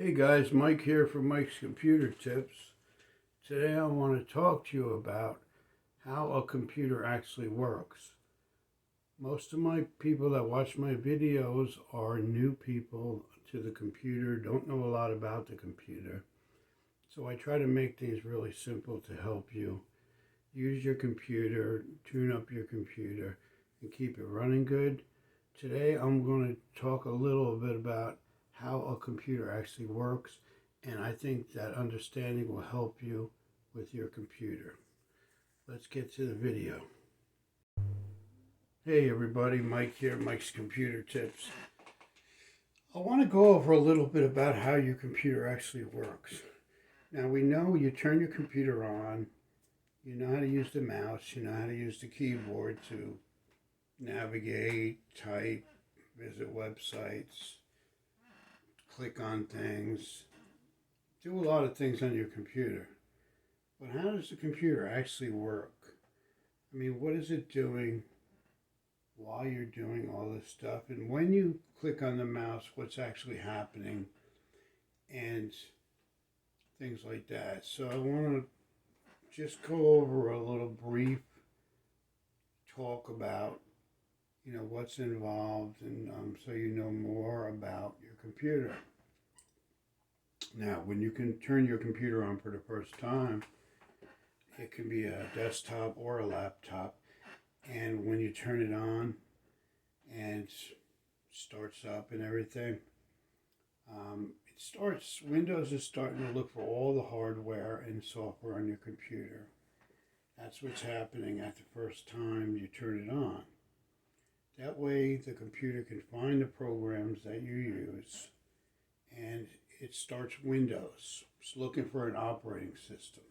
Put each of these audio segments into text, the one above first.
Hey guys, Mike here from Mike's Computer Tips. Today I want to talk to you about how a computer actually works. Most of my people that watch my videos are new people to the computer, don't know a lot about the computer. So I try to make things really simple to help you use your computer, tune up your computer, and keep it running good. Today I'm going to talk a little bit about how a computer actually works, and I think that understanding will help you with your computer. Let's get to the video. Hey everybody, Mike here, Mike's Computer Tips. I want to go over a little bit about how your computer actually works. Now we know you turn your computer on, you know how to use the mouse, you know how to use the keyboard to navigate, type, visit websites, click on things, do a lot of things on your computer. But how does the computer actually work? I mean, what is it doing while you're doing all this stuff? And when you click on the mouse, what's actually happening? And things like that. So I want to just go over a little brief talk about, what's involved, and so you know more about your computer. Now, when you can turn your computer on for the first time, it can be a desktop or a laptop. And when you turn it on and starts up and everything, Windows is starting to look for all the hardware and software on your computer. That's what's happening at the first time you turn it on. That way the computer can find the programs that you use, and it starts Windows. It's looking for an operating system.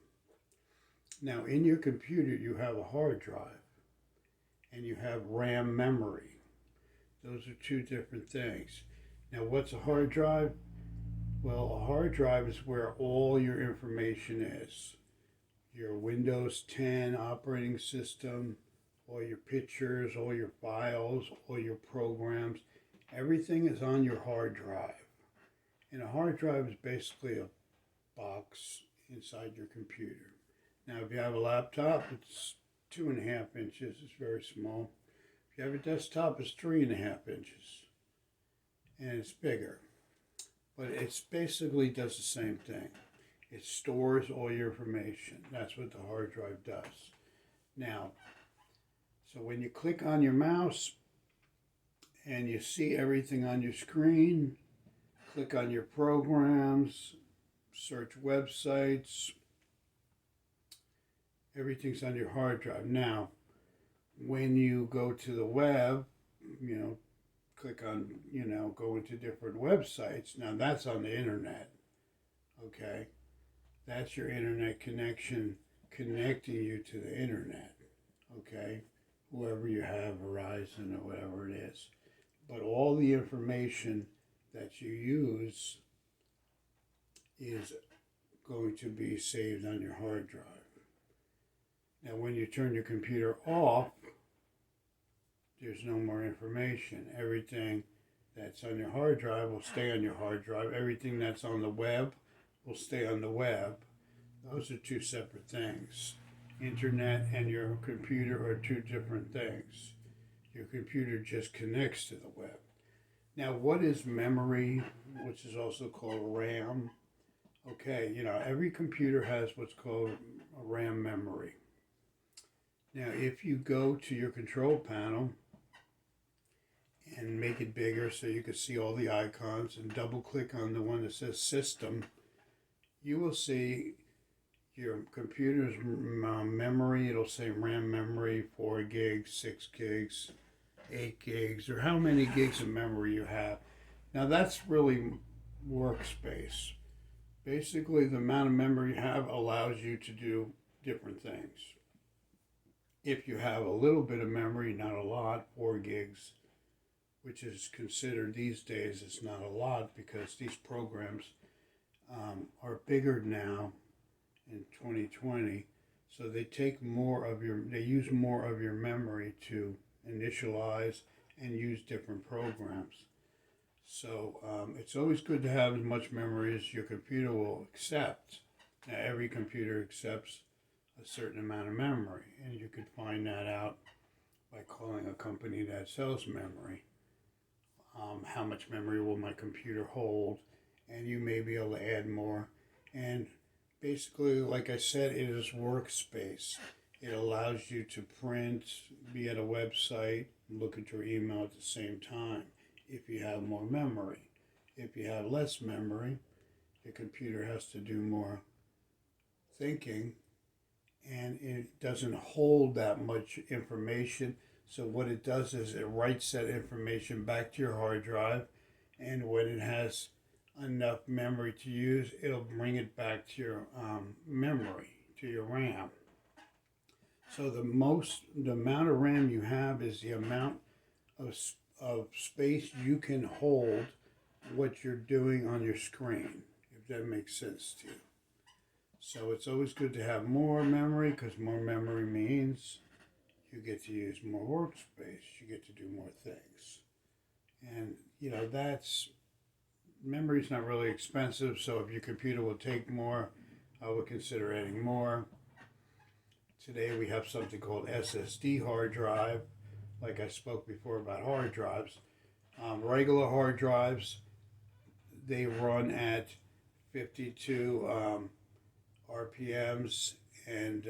Now in your computer you have a hard drive and you have RAM memory. Those are two different things. Now what's a hard drive? Well, a hard drive is where all your information is. Your Windows 10 operating system, all your pictures, all your files, all your programs, everything is on your hard drive. And a hard drive is basically a box inside your computer. Now, if you have a laptop, it's 2.5 inches. It's very small. If you have a desktop, it's 3.5 inches. And it's bigger. But it basically does the same thing. It stores all your information. That's what the hard drive does. Now, so when you click on your mouse and you see everything on your screen, click on your programs, search websites, everything's on your hard drive. Now, when you go to the web, click on, go into different websites. Now that's on the internet, okay? That's your internet connection connecting you to the internet, okay? Whoever you have, Verizon or whatever it is. But all the information that you use is going to be saved on your hard drive. Now when you turn your computer off, there's no more information. Everything that's on your hard drive will stay on your hard drive. Everything that's on the web will stay on the web. Those are two separate things. Internet and your computer are two different things. Your computer just connects to the web. Now, what is memory, which is also called RAM? Okay, every computer has what's called a RAM memory. Now, if you go to your control panel and make it bigger so you can see all the icons and double click on the one that says System, you will see your computer's memory. It'll say RAM memory, 4 gigs, 6 gigs, 8 gigs, or how many gigs of memory you have. Now that's really workspace. Basically, the amount of memory you have allows you to do different things. If you have a little bit of memory, not a lot, 4 gigs, which is considered these days, it's not a lot because these programs are bigger now in 2020, so they use more of your memory to initialize and use different programs. So it's always good to have as much memory as your computer will accept. Now, every computer accepts a certain amount of memory, and you could find that out by calling a company that sells memory. How much memory will my computer hold? And you may be able to add more. And basically, like I said, it is workspace. It allows you to print, be at a website, look at your email at the same time if you have more memory. If you have less memory, the computer has to do more thinking and it doesn't hold that much information. So what it does is it writes that information back to your hard drive, and when it has enough memory to use, it'll bring it back to your memory, to your RAM. So the amount of RAM you have is the amount of space you can hold what you're doing on your screen, if that makes sense to you. So it's always good to have more memory, because more memory means you get to use more workspace, you get to do more things. And memory's not really expensive, so if your computer will take more, I would consider adding more. Today we have something called Ssd Hard Drive, like I spoke before about hard drives. Regular hard drives, they run at 52 RPMs and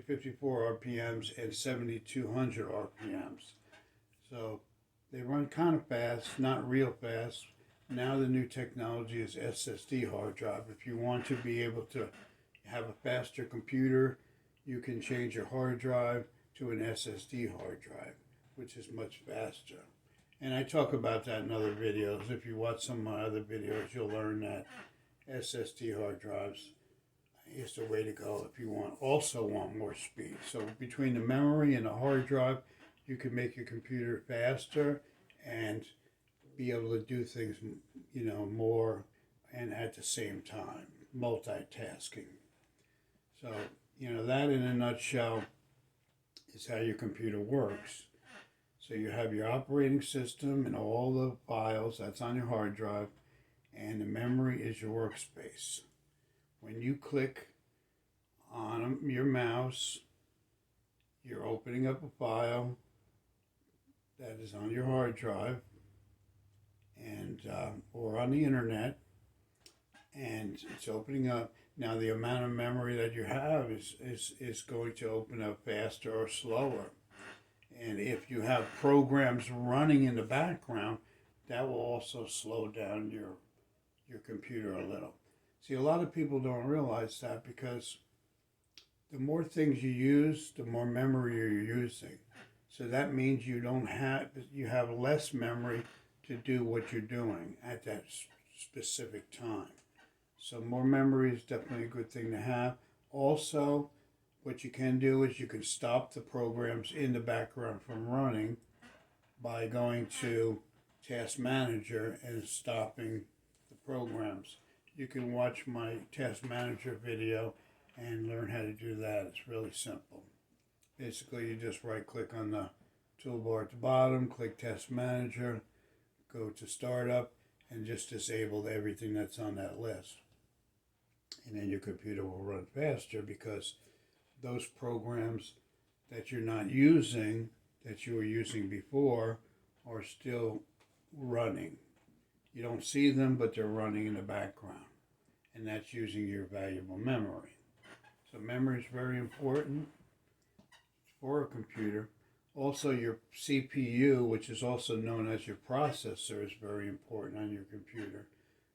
54 RPMs and 7,200 RPMs. So they run kind of fast, not real fast. Now the new technology is SSD hard drive. If you want to be able to have a faster computer, you can change your hard drive to an SSD hard drive, which is much faster. And I talk about that in other videos. If you watch some of my other videos, you'll learn that SSD hard drives is the way to go if you want more speed. So between the memory and the hard drive, you can make your computer faster and be able to do things, more and at the same time, multitasking. So, that in a nutshell is how your computer works. So you have your operating system and all the files that's on your hard drive, and the memory is your workspace. When you click on your mouse, you're opening up a file that is on your hard drive and or on the internet, and it's opening up. Now the amount of memory that you have is going to open up faster or slower. And if you have programs running in the background, that will also slow down your computer a little. See, a lot of people don't realize that, because the more things you use, the more memory you're using. So that means you have less memory to do what you're doing at that specific time. So more memory is definitely a good thing to have. Also, what you can do is you can stop the programs in the background from running by going to Task Manager and stopping the programs. You can watch my Task Manager video and learn how to do that. It's really simple. Basically, you just right-click on the toolbar at the bottom, click Task Manager, go to Startup, and just disable everything that's on that list. And then your computer will run faster, because those programs that you're not using, that you were using before, are still running. You don't see them, but they're running in the background. And that's using your valuable memory. So memory is very important for a computer. Also, your CPU, which is also known as your processor, is very important on your computer,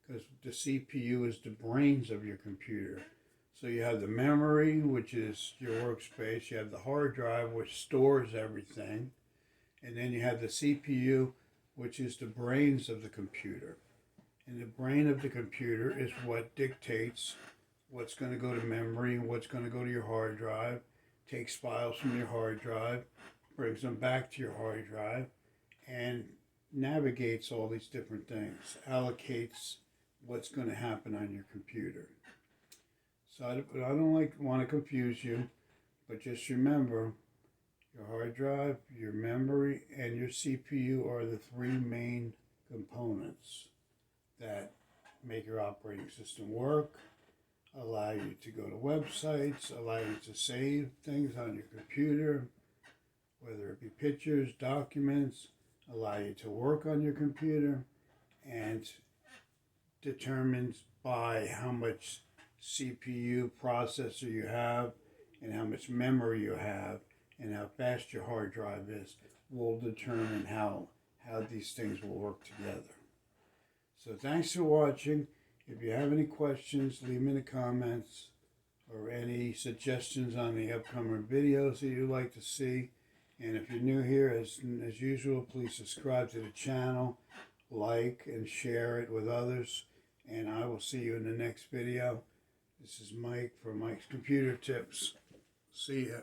because the CPU is the brains of your computer. So you have the memory, which is your workspace. You have the hard drive, which stores everything. And then you have the CPU, which is the brains of the computer. And the brain of the computer is what dictates what's going to go to memory, what's going to go to your hard drive, takes files from your hard drive, brings them back to your hard drive, and navigates all these different things, allocates what's going to happen on your computer. So I don't want to confuse you, but just remember, your hard drive, your memory, and your CPU are the three main components that make your operating system work, allow you to go to websites, allow you to save things on your computer, whether it be pictures, documents, allow you to work on your computer, and determines by how much CPU processor you have and how much memory you have and how fast your hard drive is will determine how these things will work together. So thanks for watching. If you have any questions, leave them in the comments, or any suggestions on the upcoming videos that you'd like to see. And if you're new here, as usual, please subscribe to the channel, like and share it with others. And I will see you in the next video. This is Mike from Mike's Computer Tips. See ya.